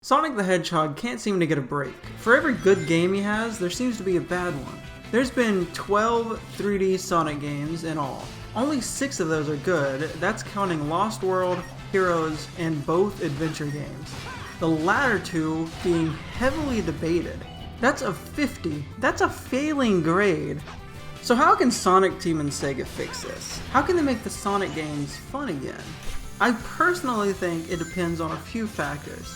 Sonic the Hedgehog can't seem to get a break. For every good game he has, there seems to be a bad one. There's been 12 3D Sonic games in all. Only 6 of those are good, that's counting Lost World, Heroes, and both adventure games. The latter two being heavily debated. That's a 50. That's a failing grade. So how can Sonic Team and Sega fix this? How can they make the Sonic games fun again? I personally think it depends on a few factors.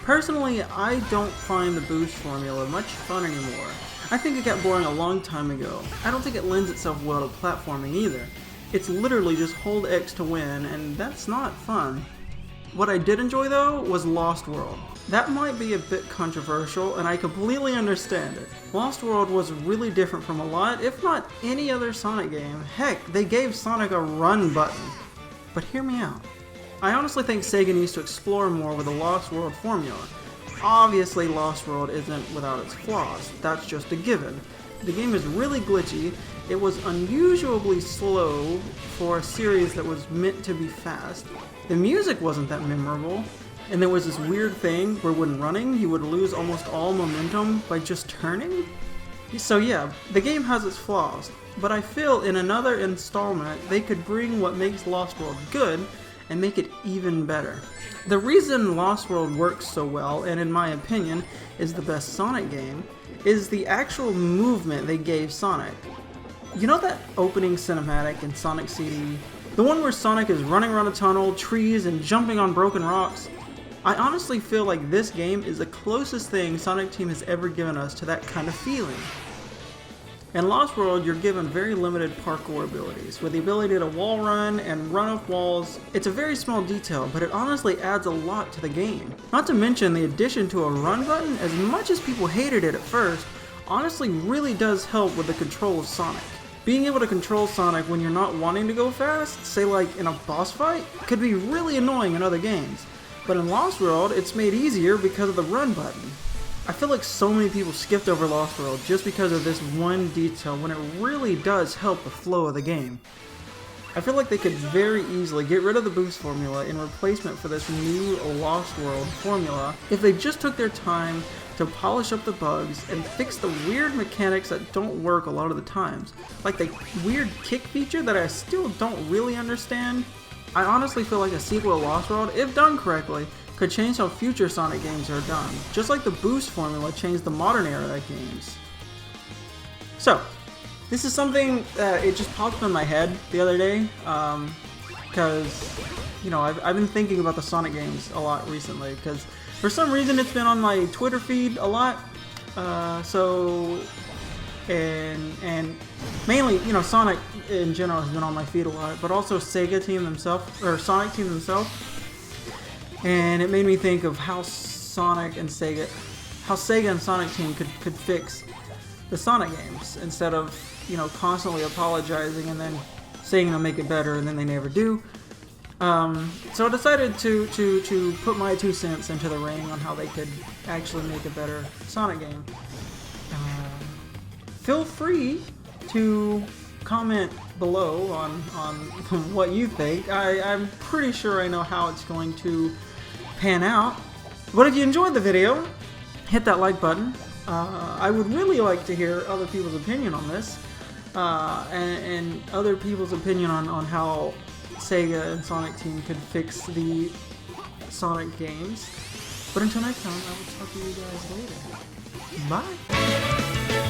Personally, I don't find the boost formula much fun anymore. I think it got boring a long time ago. I don't think it lends itself well to platforming either. It's literally just hold X to win, and that's not fun. What I did enjoy though was Lost World. That might be a bit controversial, and I completely understand it. Lost World was really different from a lot, if not any other Sonic game. Heck, they gave Sonic a run button. But hear me out. I honestly think Sega needs to explore more with the Lost World formula. Obviously, Lost World isn't without its flaws. That's just a given. The game is really glitchy, it was unusually slow for a series that was meant to be fast. The music wasn't that memorable, and there was this weird thing where when running, you would lose almost all momentum by just turning. So yeah, the game has its flaws, but I feel in another installment they could bring what makes Lost World good and make it even better. The reason Lost World works so well, and in my opinion is the best Sonic game, is the actual movement they gave Sonic. You know that opening cinematic in Sonic CD? The one where Sonic is running around a tunnel, trees, and jumping on broken rocks? I honestly feel like this game is the closest thing Sonic Team has ever given us to that kind of feeling. In Lost World, you're given very limited parkour abilities, with the ability to wall run and run up walls. It's a very small detail, but it honestly adds a lot to the game. Not to mention the addition to a run button, as much as people hated it at first, honestly really does help with the control of Sonic. Being able to control Sonic when you're not wanting to go fast, say like in a boss fight, could be really annoying in other games. But in Lost World, it's made easier because of the run button. I feel like so many people skipped over Lost World just because of this one detail when it really does help the flow of the game. I feel like they could very easily get rid of the boost formula in replacement for this new Lost World formula if they just took their time to polish up the bugs and fix the weird mechanics that don't work a lot of the times. Like the weird kick feature that I still don't really understand. I honestly feel like a sequel to Lost World, if done correctly, could change how future Sonic games are done, just like the boost formula changed the modern era games. So, this is something that it just popped in my head the other day, because, you know, I've been thinking about the Sonic games a lot recently, because for some reason it's been on my Twitter feed a lot, and mainly, you know, Sonic in general has been on my feed a lot, but also Sega Team themselves, or Sonic Team themselves. And it made me think of how Sega and Sonic Team could fix the Sonic games instead of, you know, constantly apologizing and then saying they'll make it better and then they never do. So I decided to put my 2 cents into the ring on how they could actually make a better Sonic game. Feel free to comment below on what you think. I'm pretty sure I know how it's going to pan out. But if you enjoyed the video, hit that like button. I would really like to hear other people's opinion on this, and other people's opinion on how Sega and Sonic Team could fix the Sonic games. But until next time, I will talk to you guys later. Bye!